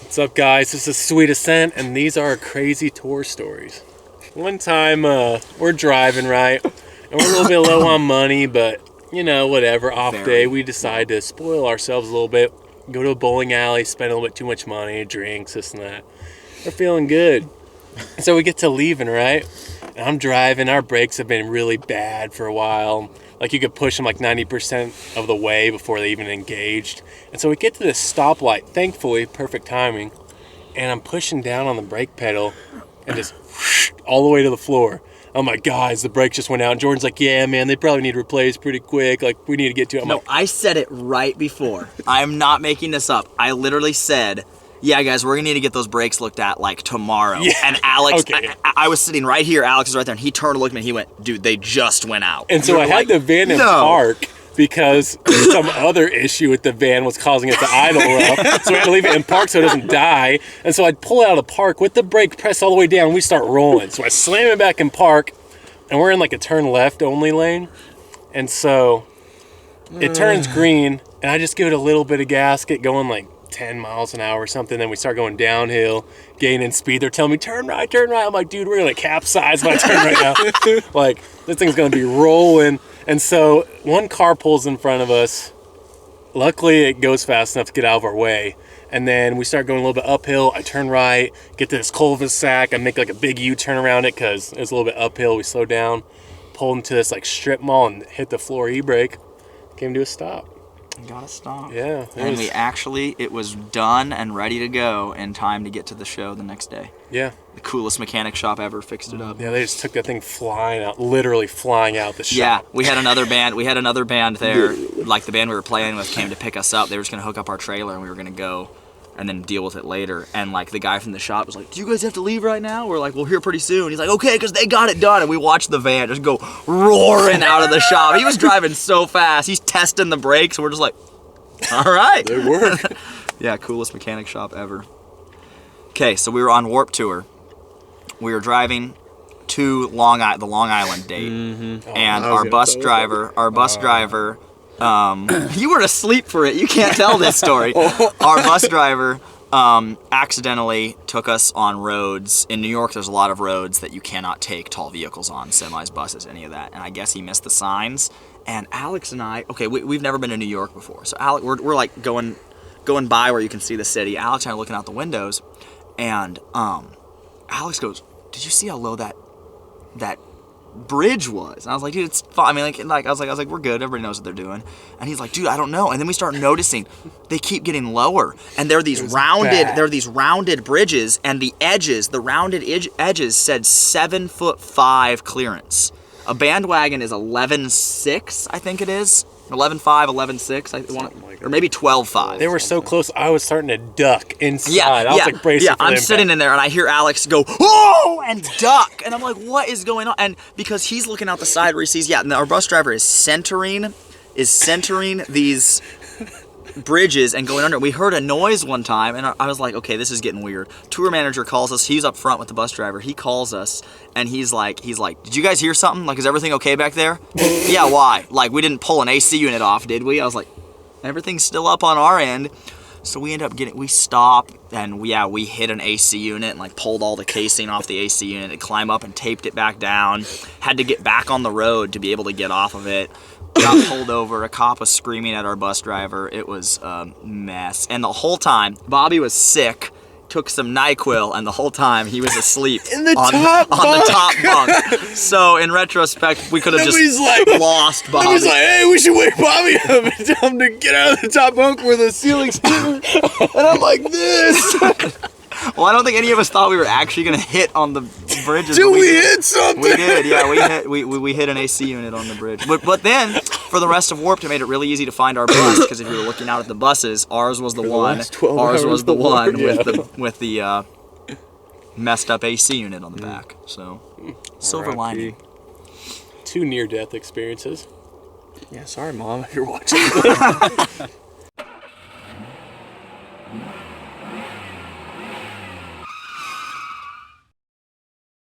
What's up, guys? This is Sweet Ascent, and these are crazy tour stories. One time, we're driving, right? And we're a little bit low on money, but, you know, whatever. Off day, we decide to spoil ourselves a little bit. Go to a bowling alley, spend a little bit too much money, drinks, this and that. We're feeling good. So we get to leaving, right? And I'm driving. Our brakes have been really bad for a while. Like, you could push them like 90% of the way before they even engaged. And so we get to this stoplight, thankfully, perfect timing. And I'm pushing down on the brake pedal and just whoosh, all the way to the floor. I'm like, guys, the brakes just went out. And Jordan's like, yeah, man, they probably need replaced pretty quick. Like, we need to get to it. I'm No, like, I said it right before. I'm not making this up. I literally said, yeah, guys, we're going to need to get those brakes looked at, like, tomorrow. Yeah. And Alex, Okay. I was sitting right here. Alex is right there. And he turned to look at me and he went, dude, they just went out. and so I had the van in park because some other issue with the van was causing it to idle up. So we had to leave it in park so it doesn't die. And so I'd pull it out of park with the brake pressed all the way down and we start rolling. So I slam it back in park and we're in like a turn left only lane. And so it turns green and I just give it a little bit of gas, get going like 10 miles an hour or something. Then we start going downhill, gaining speed. They're telling me, turn right, turn right. I'm like, dude, we're going to capsize if I turn right now. Like, this thing's going to be rolling. And so one car pulls in front of us. Luckily, it goes fast enough to get out of our way. And then we start going a little bit uphill. I turn right, get to this cul-de-sac. I make like a big U-turn around it because it was a little bit uphill. We slow down, pull into this like strip mall and hit the floor e-brake. Came to a stop. Gotta stop. Yeah. And it was done and ready to go in time to get to the show the next day. Yeah. The coolest mechanic shop ever fixed it up. Yeah, they just took that thing flying out, literally flying out the shop. Yeah, we had another band there. Like, the band we were playing with came to pick us up. They were just gonna hook up our trailer and we were gonna go and then deal with it later. And like, the guy from the shop was like, do you guys have to leave right now? We're like, we'll hear pretty soon. He's like, okay, because they got it done. And we watched the van just go roaring out of the shop. He was driving so fast. He's testing the brakes. And we're just like, all right. They work. Yeah, coolest mechanic shop ever. Okay, so we were on Warped Tour. We were driving to the Long Island date. Mm-hmm. And our bus driver, you were asleep for it. You can't tell this story. Our bus driver accidentally took us on roads. In New York, there's a lot of roads that you cannot take tall vehicles on, semis, buses, any of that. And I guess he missed the signs. And Alex and I, we've never been to New York before. So Alex, we're like going by where you can see the city. Alex and I are looking out the windows. And Alex goes, did you see how low that bridge was? And I was like, dude, it's fine. I mean, I was like, we're good. Everybody knows what they're doing. And he's like, dude, I don't know. And then we start noticing they keep getting lower. And there are these rounded bridges, and the rounded edges said 7'5" clearance. A bandwagon is 11.6, I think it is. 11.5, 11.6, or maybe 12.5. They were so close, I was starting to duck inside. Yeah, I was like bracing for the I'm impact. sitting in there and I hear Alex go, whoa, and duck. And I'm like, what is going on? And because he's looking out the side where he sees, and our bus driver is centering these bridges and going under. We heard a noise one time and I was like, okay, this is getting weird. Tour manager calls us. He's up front with the bus driver. He calls us and he's like, did you guys hear something? Like, is everything okay back there? Yeah, why? Like, we didn't pull an AC unit off, did we? I was like, everything's still up on our end. So we stopped and we hit an AC unit and like pulled all the casing off the AC unit and climbed up and taped it back down. Had to get back on the road to be able to get off of it. Got pulled over. A cop was screaming at our bus driver. It was a mess. And the whole time, Bobby was sick, took some NyQuil, and the whole time he was asleep on the top bunk. So in retrospect, we could have just lost Bobby. I was like, hey, we should wake Bobby up and tell him to get out of the top bunk where the ceiling's hitting. And I'm like, this. Well, I don't think any of us thought we were actually going to hit on the bridges. Did we hit something? We did, yeah. We hit an AC unit on the bridge. But then, for the rest of Warped, it made it really easy to find our bus, because if you were looking out at the buses, ours was the one. Ours was the one with the messed up AC unit on the back. So, silver lining. 2 near-death experiences. Yeah, sorry, Mom, if you're watching.